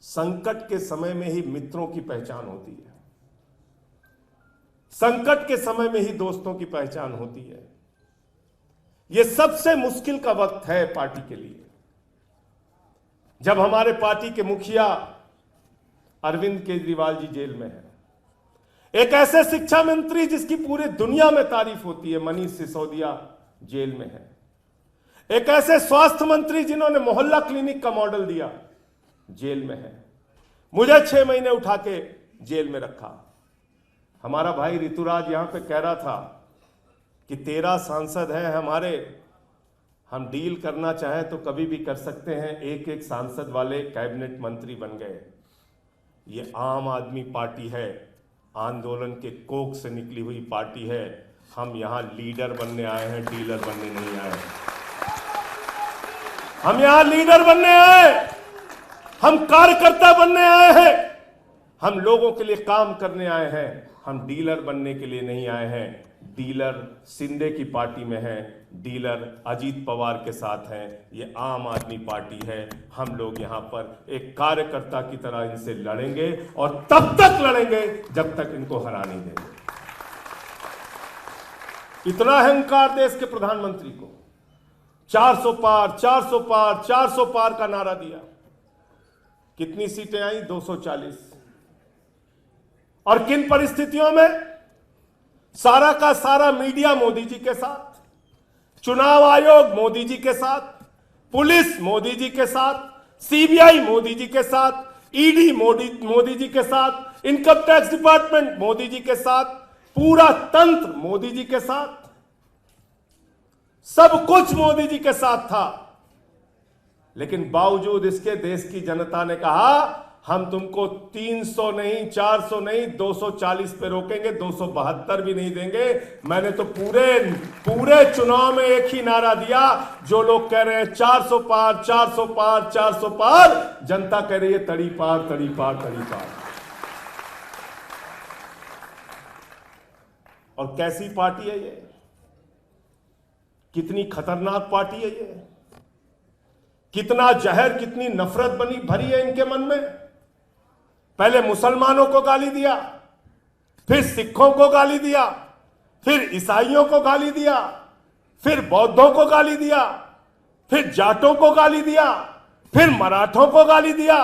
संकट के समय में ही मित्रों की पहचान होती है, संकट के समय में ही दोस्तों की पहचान होती है। यह सबसे मुश्किल का वक्त है पार्टी के लिए, जब हमारे पार्टी के मुखिया अरविंद केजरीवाल जी जेल में हैं, एक ऐसे शिक्षा मंत्री जिसकी पूरी दुनिया में तारीफ होती है मनीष सिसोदिया जेल में है, एक ऐसे स्वास्थ्य मंत्री जिन्होंने मोहल्ला क्लिनिक का मॉडल दिया जेल में है, मुझे 6 महीने उठा के जेल में रखा। हमारा भाई ऋतुराज यहां पे कह रहा था कि 13 सांसद हैं हमारे, हम डील करना चाहें तो कभी भी कर सकते हैं, एक एक सांसद वाले कैबिनेट मंत्री बन गए। ये आम आदमी पार्टी है, आंदोलन के कोख से निकली हुई पार्टी है। हम यहां लीडर बनने आए हैं, डीलर बनने नहीं आए। हम यहां लीडर बनने आए, हम कार्यकर्ता बनने आए हैं, हम लोगों के लिए काम करने आए हैं, हम डीलर बनने के लिए नहीं आए हैं। डीलर शिंदे की पार्टी में है, डीलर अजीत पवार के साथ हैं, ये आम आदमी पार्टी है। हम लोग यहां पर एक कार्यकर्ता की तरह इनसे लड़ेंगे और तब तक लड़ेंगे जब तक इनको हरा नहीं देंगे। इतना अहंकार देश के प्रधानमंत्री को, 400 पार 400 पार 400 पार का नारा दिया। कितनी सीटें आई? 240। और किन परिस्थितियों में? सारा का सारा मीडिया मोदी जी के साथ, चुनाव आयोग मोदी जी के साथ, पुलिस मोदी जी के साथ, सीबीआई मोदी जी के साथ, ईडी मोदी जी के साथ, income tax department Modi ji के साथ, पूरा तंत्र मोदी जी के साथ, सब कुछ मोदी जी के साथ था। लेकिन बावजूद इसके देश की जनता ने कहा हम तुमको 300 नहीं, 400 नहीं, 240 पे रोकेंगे, 272 भी नहीं देंगे। मैंने तो पूरे चुनाव में एक ही नारा दिया, जो लोग कह रहे हैं 400 पार 400 पार 400 पार, जनता कह रही है तड़ी पार तड़ी पार तड़ी पार। और कैसी पार्टी है ये? कितनी खतरनाक पार्टी है ये? कितना जहर, कितनी नफरत भरी है इनके मन में। पहले मुसलमानों को गाली दिया, फिर सिखों को गाली दिया, फिर ईसाइयों को गाली दिया, फिर बौद्धों को गाली दिया, फिर जाटों को गाली दिया, फिर मराठों को गाली दिया,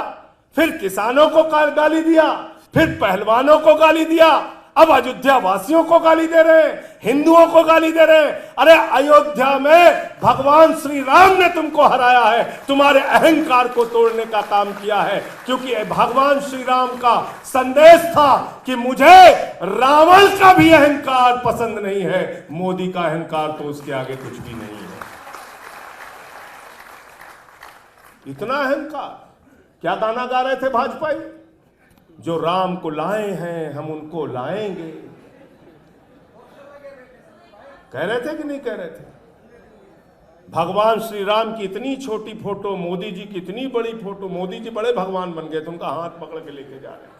फिर किसानों को गाली दिया, फिर पहलवानों को गाली दिया, अब अयोध्या वासियों को गाली दे रहे हैं, हिंदुओं को गाली दे रहे हैं। अरे अयोध्या में भगवान श्री राम ने तुमको हराया है, तुम्हारे अहंकार को तोड़ने का काम किया है। क्योंकि भगवान श्री राम का संदेश था कि मुझे रावण का भी अहंकार पसंद नहीं है, मोदी का अहंकार तो उसके आगे कुछ भी नहीं है। इतना अहंकार। क्या गाना गा रहे थे भाजपाई? जो राम को लाए हैं हम उनको लाएंगे। कह रहे थे कि नहीं कह रहे थे? भगवान श्री राम की इतनी छोटी फोटो, मोदी जी की इतनी बड़ी फोटो, मोदी जी बड़े भगवान बन गए थे, उनका हाथ पकड़ के लेके जा रहे थे।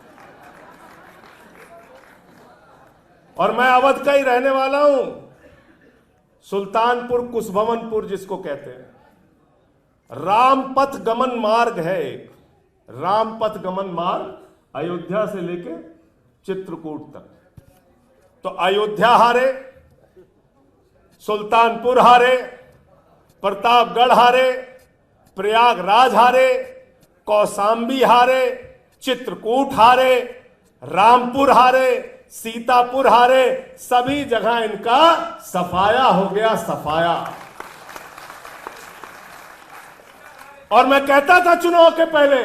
और मैं अवध का ही रहने वाला हूं, सुल्तानपुर कुशभवनपुर जिसको कहते हैं, रामपथ गमन मार्ग है एक, रामपथ गमन मार्ग अयोध्या से लेके चित्रकूट तक। तो अयोध्या हारे, सुल्तानपुर हारे, प्रतापगढ़ हारे, प्रयागराज हारे, कौशाम्बी हारे, चित्रकूट हारे, रामपुर हारे, सीतापुर हारे, सभी जगह इनका सफाया हो गया, सफाया। और मैं कहता था चुनाव के पहले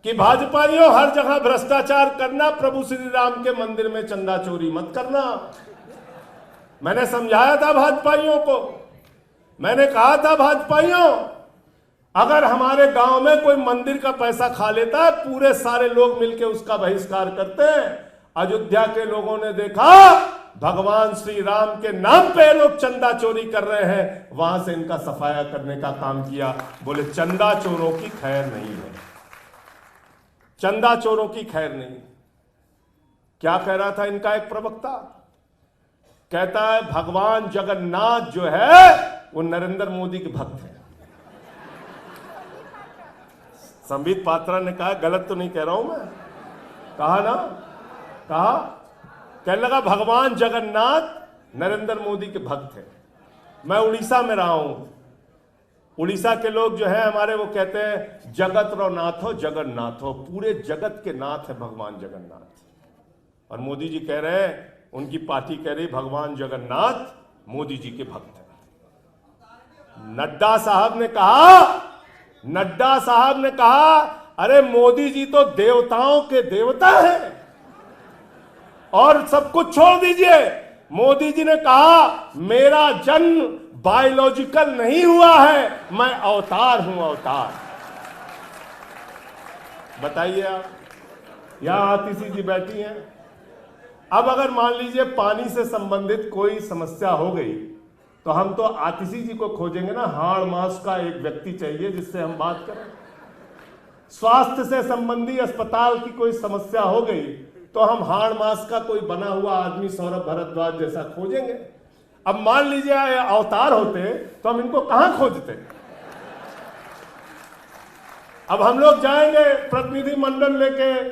कि भाजपाइयों हर जगह भ्रष्टाचार करना, प्रभु श्री राम के मंदिर में चंदा चोरी मत करना। मैंने समझाया था भाजपाइयों को, मैंने कहा था भाजपाइयों, अगर हमारे गांव में कोई मंदिर का पैसा खा लेता है, पूरे सारे लोग मिलकर उसका बहिष्कार करते हैं। अयोध्या के लोगों ने देखा भगवान श्री राम के नाम पे लोग चंदा चोरी कर रहे हैं, वहां से इनका सफाया करने का काम किया। बोले चंदा चोरों की खैर नहीं है, चंदा चोरों की खैर नहीं। क्या कह रहा था इनका एक प्रवक्ता? कहता है भगवान जगन्नाथ जो है वो नरेंद्र मोदी के भक्त है। संबित पात्रा ने कहा, गलत तो नहीं कह रहा हूं मैं, कहा ना, कहा, कहने लगा भगवान जगन्नाथ नरेंद्र मोदी के भक्त हैं। मैं उड़ीसा में रहा हूं, उड़ीसा के लोग जो है हमारे, वो कहते हैं जगत रो नाथ हो, जगन्नाथ हो, पूरे जगत के नाथ है भगवान जगन्नाथ। और मोदी जी कह रहे हैं, उनकी पार्टी कह रही भगवान जगन्नाथ मोदी जी के भक्त हैं। नड्डा साहब ने कहा, अरे मोदी जी तो देवताओं के देवता हैं, और सब कुछ छोड़ दीजिए। मोदी जी ने कहा मेरा जन्म बायोलॉजिकल नहीं हुआ है, मैं अवतार हूं, अवतार। बताइए आप, यहां आतिशी जी बैठी हैं। अब अगर मान लीजिए पानी से संबंधित कोई समस्या हो गई, तो हम तो आतिशी जी को खोजेंगे ना, हाड़ मास का एक व्यक्ति चाहिए जिससे हम बात करें। स्वास्थ्य से संबंधी अस्पताल की कोई समस्या हो गई, तो हम हाड़ मास का कोई बना हुआ आदमी सौरभ भारद्वाज जैसा खोजेंगे। अब मान लीजिए अवतार होते तो हम इनको कहां खोजते। अब हम लोग जाएंगे प्रतिनिधि मंडल लेके,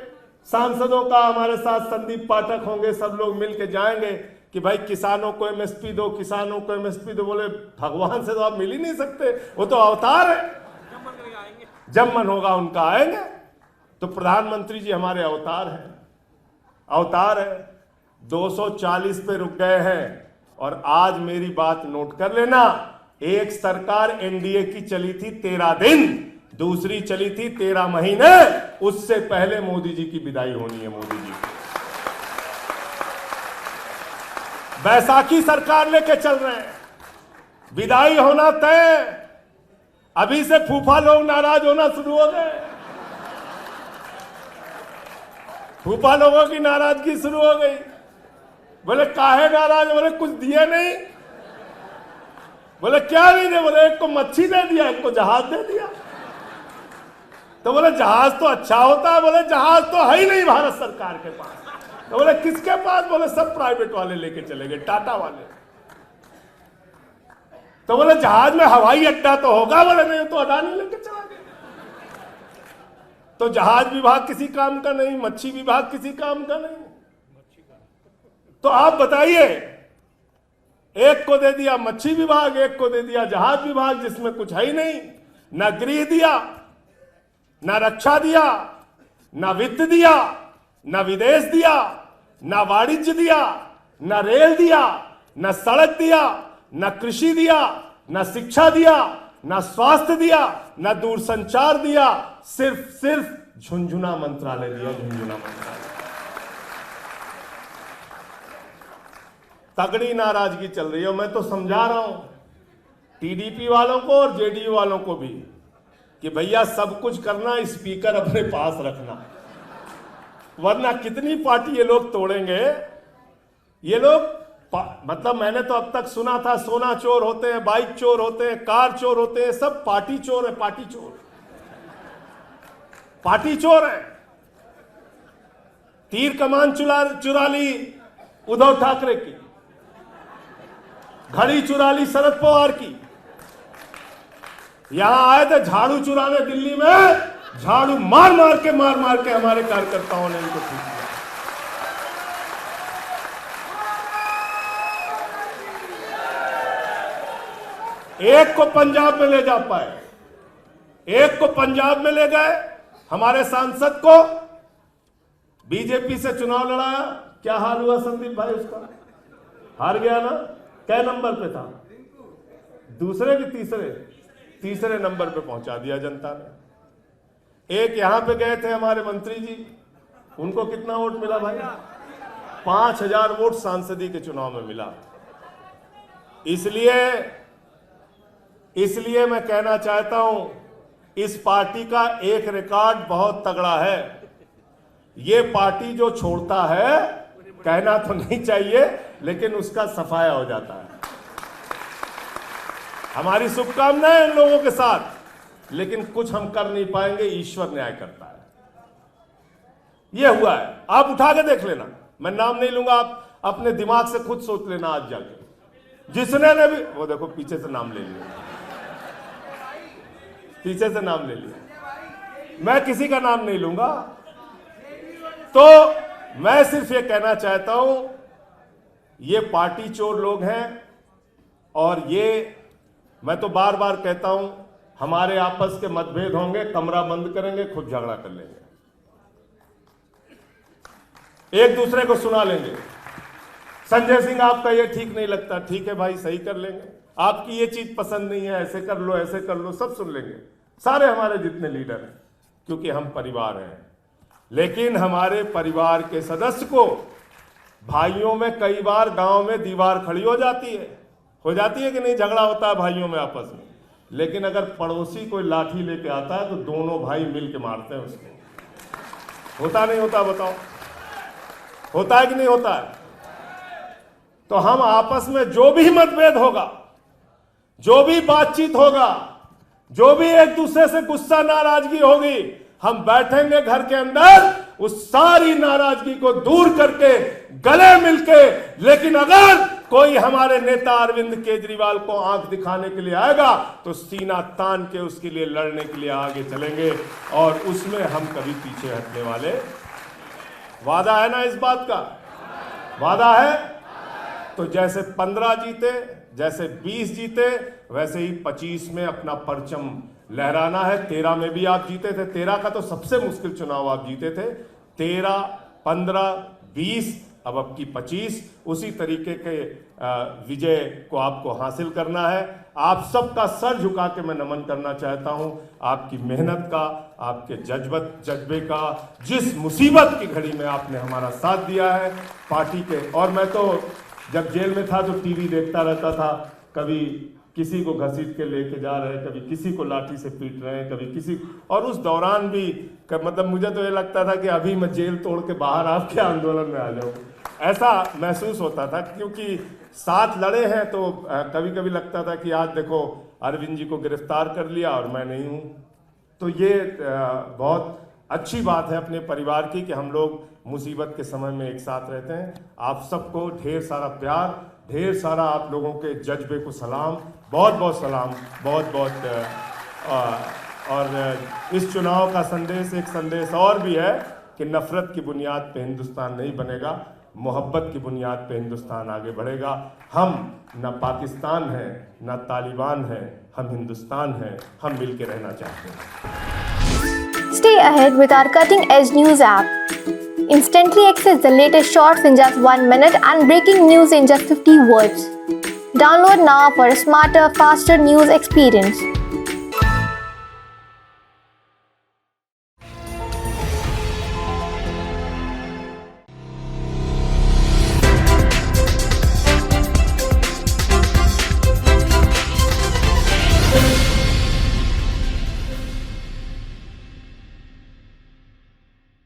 सांसदों का हमारे साथ संदीप पाठक होंगे, सब लोग मिलके जाएंगे कि भाई किसानों को एमएसपी दो, किसानों को एमएसपी दो। बोले भगवान से तो आप मिल ही नहीं सकते, वो तो अवतार है, जब मन होगा उनका आएंगे। तो प्रधानमंत्री जी हमारे अवतार हैं, अवतार है। 240 पे रुक गए हैं। और आज मेरी बात नोट कर लेना, एक सरकार एनडीए की चली थी 13 दिन, दूसरी चली थी 13 महीने, उससे पहले मोदी जी की विदाई होनी है। मोदी जी बैसाखी सरकार लेके चल रहे हैं, विदाई होना तय। अभी से फूफा लोग नाराज होना शुरू हो गए, फूफा लोगों की नाराजगी शुरू हो गई। बोले काहे नाराज, बोले कुछ दिए नहीं। बोले क्या नहीं दे, बोले एक को मच्छी दे दिया, एक को जहाज दे दिया। तो बोले जहाज तो अच्छा होता है, बोले जहाज तो है ही नहीं भारत सरकार के पास। तो बोले किसके पास, बोले सब प्राइवेट वाले लेके चले गए, टाटा वाले। तो बोले जहाज में हवाई अड्डा तो होगा, बोले नहीं तो अडानी लेके चला गया। तो जहाज विभाग किसी काम का नहीं, मच्छी विभाग किसी काम का नहीं। तो आप बताइए, एक को दे दिया मच्छी विभाग, एक को दे दिया जहाज विभाग, जिसमें कुछ है ही नहीं। ना गृह दिया, ना रक्षा दिया, ना वित्त दिया, ना विदेश दिया, ना वाणिज्य दिया, ना रेल दिया, ना सड़क दिया, ना कृषि दिया, ना शिक्षा दिया, ना स्वास्थ्य दिया, ना दूरसंचार दिया, सिर्फ झुंझुना मंत्रालय दिया, झुंझुना मंत्रालय। तगड़ी नाराजगी चल रही है। मैं तो समझा रहा हूं टीडीपी वालों को और जेडीयू वालों को भी कि भैया सब कुछ करना, स्पीकर अपने पास रखना, वरना कितनी पार्टी ये लोग तोड़ेंगे। ये लोग मतलब मैंने तो अब तक सुना था सोना चोर होते हैं, बाइक चोर होते हैं, कार चोर होते हैं, सब पार्टी चोर है, पार्टी चोर, पार्टी चोर है। तीर कमान चुरा ली उद्धव ठाकरे की, घड़ी चुरा ली शरद पवार की। यहां आए थे झाड़ू चुराने दिल्ली में, झाड़ू मार मार के हमारे कार्यकर्ताओं ने इनको ठीक किया। एक को पंजाब में ले जा पाए, एक को पंजाब में ले गए, हमारे सांसद को बीजेपी से चुनाव लड़ाया। क्या हाल हुआ संदीप भाई उसका, हार गया ना। क्या नंबर पे था, दूसरे कि तीसरे नंबर पे पहुंचा दिया जनता ने। एक यहां पे गए थे हमारे मंत्री जी, उनको कितना वोट मिला भाई, 5000 वोट सांसदी के चुनाव में मिला। इसलिए मैं कहना चाहता हूं, इस पार्टी का एक रिकॉर्ड बहुत तगड़ा है। ये पार्टी जो छोड़ता है, कहना तो नहीं चाहिए, लेकिन उसका सफाया हो जाता है। हमारी शुभकामनाएं इन लोगों के साथ, लेकिन कुछ हम कर नहीं पाएंगे, ईश्वर न्याय करता है। यह हुआ है, आप उठा के देख लेना, मैं नाम नहीं लूंगा, आप अपने दिमाग से खुद सोच लेना आज जाके। जिसने ने भी, वो देखो पीछे से नाम ले लिया, पीछे से नाम ले लिया। मैं किसी का नाम नहीं लूंगा। तो मैं सिर्फ ये कहना चाहता हूं, ये पार्टी चोर लोग हैं, और ये मैं तो बार बार कहता हूं, हमारे आपस के मतभेद होंगे, कमरा बंद करेंगे, खुद झगड़ा कर लेंगे, एक दूसरे को सुना लेंगे। संजय सिंह आपका ये ठीक नहीं लगता, ठीक है भाई, सही कर लेंगे। आपकी ये चीज पसंद नहीं है, ऐसे कर लो, ऐसे कर लो, सब सुन लेंगे सारे हमारे जितने लीडर हैं, क्योंकि हम परिवार हैं। लेकिन हमारे परिवार के सदस्य को भाइयों में कई बार गांव में दीवार खड़ी हो जाती है कि नहीं, झगड़ा होता है भाइयों में आपस में। लेकिन अगर पड़ोसी कोई लाठी लेके आता है तो दोनों भाई मिल के मारते हैं उसको। होता नहीं होता, बताओ, होता है कि नहीं होता है? तो हम आपस में जो भी मतभेद होगा, जो भी बातचीत होगा, जो भी एक दूसरे से गुस्सा नाराजगी होगी, हम बैठेंगे घर के अंदर, उस सारी नाराजगी को दूर करके गले मिलके। लेकिन अगर कोई हमारे नेता अरविंद केजरीवाल को आंख दिखाने के लिए आएगा तो सीना तान के उसके लिए लड़ने के लिए आगे चलेंगे, और उसमें हम कभी पीछे हटने वाले। वादा है ना, इस बात का वादा है। तो जैसे 15 जीते, जैसे 20 जीते, वैसे ही 25 में अपना परचम लहराना है। 13 में भी आप जीते थे, 13 का तो सबसे मुश्किल चुनाव आप जीते थे। 13, 15, 20, अब की 25, उसी तरीके के विजय को आपको हासिल करना है। आप सबका सर झुका के मैं नमन करना चाहता हूं, आपकी मेहनत का, आपके जज्बे का, जिस मुसीबत की घड़ी में आपने हमारा साथ दिया है पार्टी के। और मैं तो जब जेल में था तो टीवी देखता रहता था, कभी किसी को घसीट के लेके जा रहे हैं, कभी किसी को लाठी से पीट रहे हैं, कभी किसी, और उस दौरान भी मतलब मुझे तो ये लगता था कि अभी मैं जेल तोड़ के बाहर आपके आंदोलन में आ जाऊं, ऐसा महसूस होता था। क्योंकि साथ लड़े हैं तो कभी कभी लगता था कि आज देखो अरविंद जी को गिरफ्तार कर लिया और मैं नहीं हूं। तो ये बहुत अच्छी बात है अपने परिवार की कि हम लोग मुसीबत के समय में एक साथ रहते हैं। आप सबको ढेर सारा प्यार, ढेर सारा आप लोगों के जज्बे को सलाम, बहुत बहुत सलाम, बहुत बहुत। और इस चुनाव का संदेश, एक संदेश और भी है कि नफरत की बुनियाद पे हिंदुस्तान नहीं बनेगा, मोहब्बत की बुनियाद पे हिंदुस्तान आगे बढ़ेगा। हम न पाकिस्तान हैं, न तालिबान हैं, हम हिंदुस्तान हैं, हम मिल के रहना चाहते हैं। Stay ahead with our cutting-edge news app. Instantly access the latest shorts in just 1 minute and breaking news in just 50 words. Download now for a smarter, faster news experience.